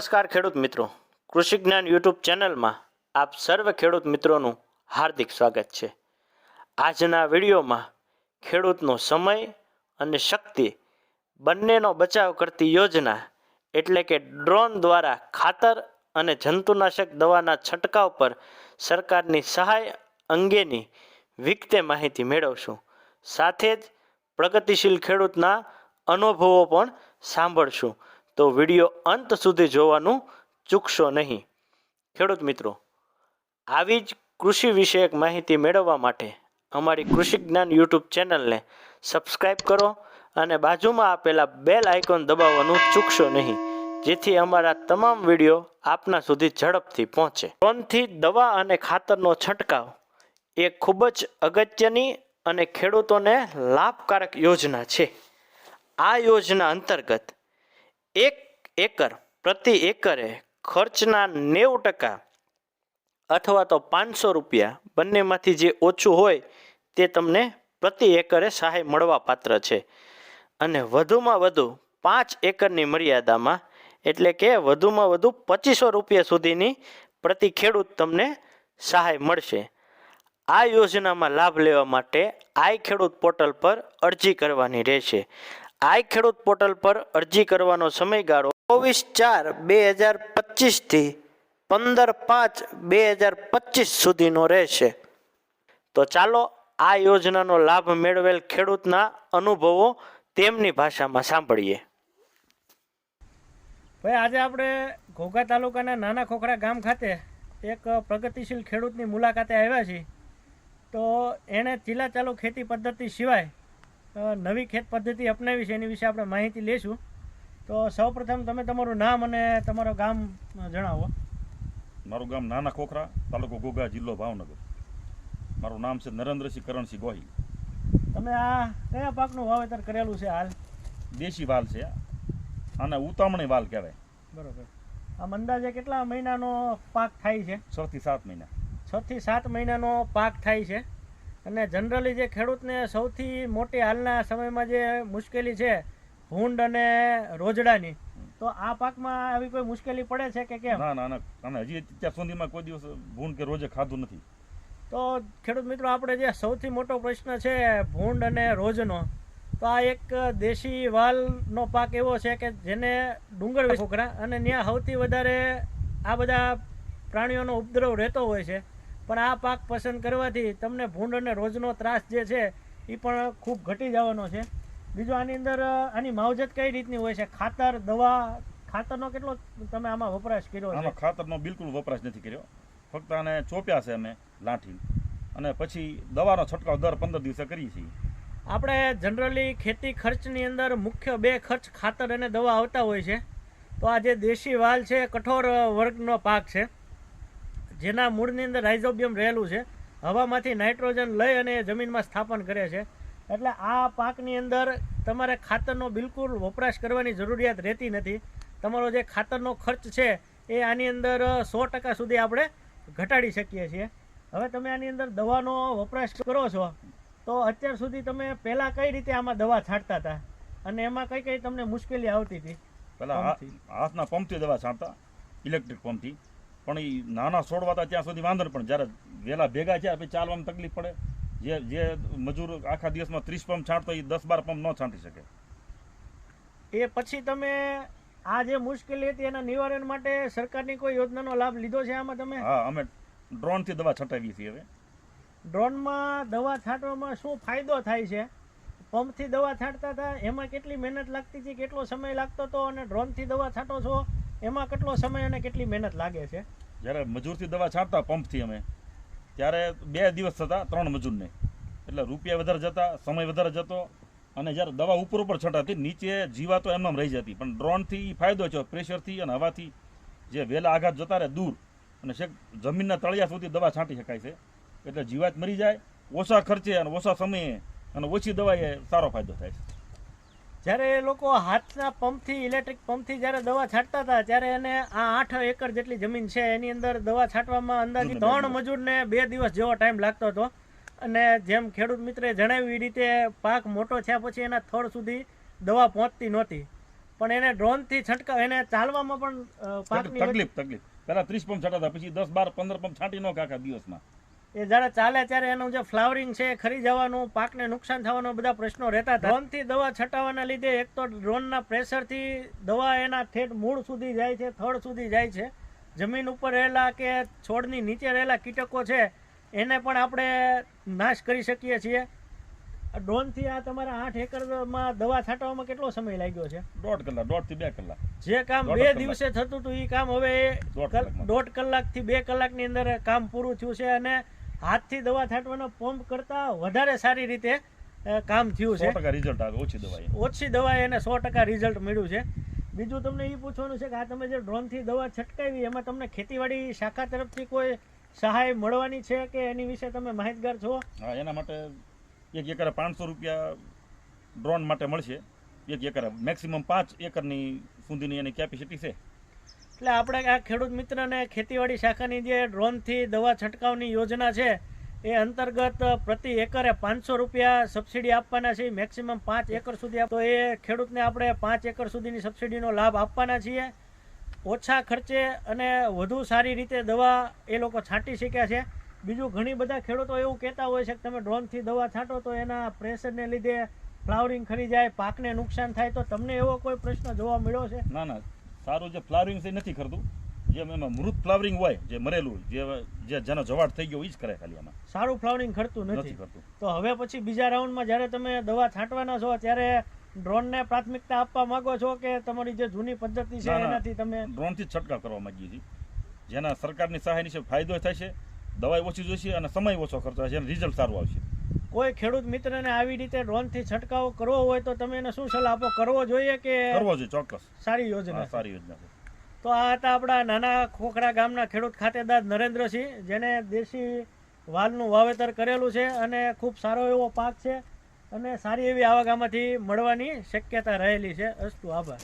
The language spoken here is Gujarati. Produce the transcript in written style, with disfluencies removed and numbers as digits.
નમસ્કાર ખેડૂત મિત્રો, કૃષિ જ્ઞાન યુટ્યુબ ચેનલમાં આપ સર્વ ખેડૂત મિત્રોનું હાર્દિક સ્વાગત છે। આજના વિડીયોમાં ખેડૂતનો સમય અને શક્તિ બંનેનો બચાવ કરતી યોજના એટલે કે ડ્રોન દ્વારા ખાતર અને જંતુનાશક દવાના છંટકાવ પર સરકારની સહાય અંગેની વિગતે માહિતી મેળવશું। સાથે જ પ્રગતિશીલ ખેડૂતના અનુભવો પણ સાંભળશું। તો વિડીયો અંત સુધી જોવાનું ચૂકશો નહીં। ખેડૂત મિત્રો, આવી જ કૃષિ વિષયક માહિતી મેળવવા માટે અમારી કૃષિ જ્ઞાન યુટ્યુબ ચેનલને સબસ્ક્રાઈબ કરો અને બાજુમાં આપેલા બેલ આઇકોન દબાવવાનું ચૂકશો નહીં, જેથી અમારા તમામ વિડીયો આપના સુધી ઝડપથી પહોંચે। ડ્રોનથી દવા અને ખાતરનો છંટકાવ એ ખૂબ જ અગત્યની અને ખેડૂતોને લાભકારક યોજના છે। આ યોજના અંતર્ગત 1 એકર પ્રતિ એકરે ખર્ચના 90% અથવા તો 500 રૂપિયા બંનેમાંથી જે ઓછું હોય તે તમને પ્રતિ એકરે સહાય મળવા પાત્ર છે। અને વધુમાં વધુ 5 એકરની મર્યાદામાં એટલે કે વધુમાં વધુ 2500 રૂપિયા સુધીની પ્રતિ ખેડૂત તમને સહાય મળશે। આ યોજનામાં લાભ લેવા માટે આઈ ખેડૂત પોર્ટલ પર અરજી કરવાની રહેશે। આઈ ખેડૂત પોર્ટલ પર અરજી કરવાનો સમયગાળો 24/4/2025 થી 15/5/2025 સુધીનો રહેશે। તો ચાલો આ યોજનાનો લાભ મેળવેલ ખેડૂતના અનુભવો તેમની ભાષામાં સાંભળીએ। ભાઈ, આજે આપણે ઘોઘા તાલુકાના નાના ખોખરા ગામ ખાતે એક પ્રગતિશીલ ખેડૂતની મુલાકાતે આવ્યા છીએ। તો એણે ચીલા ચાલુ ખેતી પદ્ધતિ સિવાય નવી ખેત પદ્ધતિ અપનાવી છે, એની વિશે આપણે માહિતી લઈશું। તો સૌપ્રથમ તમે તમારું નામ અને તમારું ગામ જણાવો। મારું ગામ નાના ખોખરા, તાલુકો ઘોઘા, જિલ્લો ભાવનગર। મારું નામ છે નરેન્દ્રસિંહ કરણસિંહ ગોહિલ। તમે આ કયા પાકનું વાવેતર કરેલું છે હાલ? દેશી વાલ છે, આને ઉતામણી વાલ કહેવાય। બરોબર। આમ અંદાજે કેટલા મહિનાનો પાક થાય છે? 6 થી 7 મહિના। 6 થી 7 મહિનાનો પાક થાય છે। અને જનરલી જે ખેડૂતને સૌથી મોટી હાલના સમયમાં જે મુશ્કેલી છે ભૂંડ અને રોજડાની, તો આ પાકમાં આવી કોઈ મુશ્કેલી પડે છે કે કેમ? ના ના ના, અને હજી અત્યાર સુધીમાં કોઈ દિવસ ભૂંડ કે રોજે ખાધું નથી। તો ખેડૂત મિત્રો, આપણે જે સૌથી મોટો પ્રશ્ન છે ભૂંડ અને રોજનો, તો આ એક દેશી વાલનો પાક એવો છે કે જેને ડુંગર ખોખરા અને ત્યાં સૌથી વધારે આ બધા પ્રાણીઓનો ઉપદ્રવ રહેતો હોય છે। પણ આ પાક પસંદ કરવાથી તમને ભૂંડ અને રોજનો ત્રાસ જે છે એ પણ ખૂબ ઘટી જવાનો છે। બીજું, આની અંદર આની માવજત કઈ રીતની હોય છે? ખાતર, દવા, ખાતરનો કેટલો તમે આમાં વપરાશ કર્યો છે? આમાં ખાતરનો બિલકુલ વપરાશ નથી કર્યો, ફક્ત આને ચોપ્યા છે અમે લાઠી, અને પછી દવાનો છંટકાવ દર 15 દિવસે કરીએ છીએ। આપણે જનરલી ખેતી ખર્ચની અંદર મુખ્ય 2 ખર્ચ ખાતર અને દવા આવતા હોય છે। તો આ જે દેશી વાલ છે કઠોર વર્ગનો પાક છે, જેના મૂળની અંદર રાઇઝોબિયમ રહેલું છે, હવામાંથી નાઇટ્રોજન લઈ અને જમીનમાં સ્થાપન કરે છે। એટલે આ પાકની અંદર તમારે ખાતરનો બિલકુલ વપરાશ કરવાની જરૂરિયાત રહેતી નથી। તમારો જે ખાતરનો ખર્ચ છે એ આની અંદર 100% સુધી આપણે ઘટાડી શકીએ છીએ। હવે તમે આની અંદર દવાનો વપરાશ કરો છો, તો અત્યાર સુધી તમે પહેલાં કઈ રીતે આમાં દવા છાંટતા હતા અને એમાં કઈ કઈ તમને મુશ્કેલી આવતી હતી? પહેલાં હાથના પંપથી દવા છાંટતા, ઇલેક્ટ્રિક પંપથી, પણ એ નાના છોડવા હતા ત્યાં સુધી વાંધો, પણ જ્યારે વહેલા ભેગા થયા પછી ચાલવામાં તકલીફ પડે। જે મજૂર આખા દિવસમાં 30 પંપ છાંટતો એ 10-12 પંપ ન છાંટી શકે। એ પછી તમે આ જે મુશ્કેલી હતી એના નિવારણ માટે સરકારની કોઈ યોજનાનો લાભ લીધો છે આમાં તમે? હા, અમે ડ્રોનથી દવા છંટાવીએ છીએ। હવે ડ્રોનમાં દવા છાંટવામાં શું ફાયદો થાય છે? પંપથી દવા છાંટતા હતા એમાં કેટલી મહેનત લાગતી હતી, કેટલો સમય લાગતો હતો, અને ડ્રોનથી દવા છાંટો છો એમાં કેટલો સમય અને કેટલી મહેનત લાગે છે? જ્યારે મજૂરથી દવા છાંટતા પંપથી અમે, ત્યારે 2 દિવસ થતા 3 મજૂરને, એટલે રૂપિયા વધારે જતા, સમય વધારે જતો, અને જ્યારે દવા ઉપર છંટાતી નીચે જીવાતો એમનામ રહી જતી। પણ ડ્રોનથી ફાયદો છે, પ્રેશરથી અને હવાથી જે વહેલા આઘાત જતા રહે દૂર, અને છેક જમીનના તળિયા સુધી દવા છાંટી શકાય છે। એટલે જીવાત મરી જાય, ઓછા ખર્ચે અને ઓછા સમયે અને ઓછી દવાએ સારો ફાયદો થાય છે। જ્યારે લોકો હાથના પંપથી, ઇલેક્ટ્રિક પંપથી જ્યારે દવા છાંટતા હતા ત્યારે એને આ 8 એકર જેટલી જમીન છે એની અંદર દવા છાંટવામાં અંદાજે 3 મજૂરને 2 દિવસ જેવો ટાઈમ લાગતો હતો। અને જેમ ખેડૂત મિત્રે જણાવ્યું એ રીતે પાક મોટો થયા પછી એના થડ સુધી દવા પહોંચતી નહોતી। પણ એને ડ્રોનથી છંટકાવ એને ચાલવામાં પણ પાકની વચ્ચે- તકલીફ પહેલા 30 પંપ છાંટાતા, પછી 10 12 15 પંપ છાંટી નો આખા દિવસમાં. એ જ્યારે ચાલે ત્યારે એનું જે ફ્લાવરિંગ છે એ ખરી જવાનું, પાકને નુકસાન થવાનો બધા પ્રશ્નો રહેતા હતા. ડ્રોનથી દવા છટાવવાના લીધે એક તો ડ્રોનના પ્રેશરથી દવા એના ઠેઠ મૂળ સુધી જાય છે, થડ સુધી જાય છે. જમીન ઉપર રહેલા કે છોડની નીચે રહેલા કીટકો છે એને પણ આપણે નાશ કરી શકીએ છીએ. ડ્રોનથી આ તમારા 8 એકરમાં દવા છાંટવામાં કેટલો સમય લાગ્યો છે? 1.5 કલાક, 1.5 થી 2 કલાક. જે કામ 2 દિવસે થતું હતું એ કામ હવે 1.5 કલાકથી 2 કલાકની અંદર કામ પૂરું થયું છે. અને હાથથી દવા છાંટવાના પંપ કરતાં વધારે સારી રીતે કામ થયું છે. 100% રિઝલ્ટ આવે ઓછી દવાએ એને 100% રિઝલ્ટ મળ્યું છે. બીજું તમને એ પૂછવાનું છે કે આ તમે જે ડ્રોનથી દવા છટકાવી એમાં તમને ખેતીવાડી શાખા તરફથી કોઈ સહાય મળવાની છે કે એની વિશે તમે માહિતગાર છો? હા, એના માટે 1 એકરે 500 રૂપિયા ડ્રોન માટે મળશે. 1 એકરે મેક્સિમમ 5 એકરની સુધીની એની કેપેસિટી છે. એટલે આપણે આ ખેડૂત મિત્રને ખેતીવાડી શાખાની જે ડ્રોનથી દવા છંટકાવની યોજના છે એ અંતર્ગત પ્રતિ એકરે 500 રૂપિયા સબસિડી આપવાના છે. મેક્સિમમ 5 એકર સુધી તો એ ખેડૂતને આપણે 5 એકર સુધીની સબસિડીનો લાભ આપવાના છીએ. ઓછા ખર્ચે અને વધુ સારી રીતે દવા એ લોકો છાંટી શક્યા છે. બીજું ઘણી બધા ખેડૂતો એવું કહેતા હોય છે કે તમે ડ્રોનથી દવા છાંટો તો એના પ્રેશરને લીધે ફ્લાવરિંગ ખરી જાય, પાકને નુકસાન થાય. તો તમને એવો કોઈ પ્રશ્ન જોવા મળ્યો છે? ના, સારું જે ફ્લાવરિંગ છે એ નથી કરતું. જેમ એમાં મૃત ફ્લાવરિંગ હોય, જે મરેલું, જેનો જવાડ થઈ ગયો એ જ કરે ખાલી. આમાં સારું ફ્લાવરિંગ ખરતું નથી કરતું. તો હવે પછી બીજા રાઉન્ડમાં જ્યારે તમે દવા છાંટવાના છો ત્યારે ડ્રોનને પ્રાથમિકતા આપવા માંગો છો કે તમારી જે જૂની પદ્ધતિ છે એનાથી તમે? ડ્રોનથી જ છંટકાવ કરવા માંગીએ છીએ. જેના સરકારની સહાયની છે ફાયદો થશે, દવાઈ ઓછી જોઈશે અને સમય ઓછો ખર્ચો છે, રિઝલ્ટ સારું આવશે. કોઈ ખેડૂત મિત્રને આવી રીતે ડ્રોનથી છંટકાવ કરવો હોય તો તમે એને શું સલાહ આપો? કરવો જોઈએ કે? કરવો જોઈએ, ચોક્કસ. સારી યોજના, સારી યોજના છે. તો આ હતા આપણા નાના ખોખરા ગામના ખેડૂત ખાતેદાર નરેન્દ્રસિંહ, જેને દેશી વાલનું વાવેતર કરેલું છે અને ખૂબ સારો એવો પાક છે અને સારી એવી આવક આમાંથી મળવાની શક્યતા રહેલી છે. અસ્તુ, આભાર.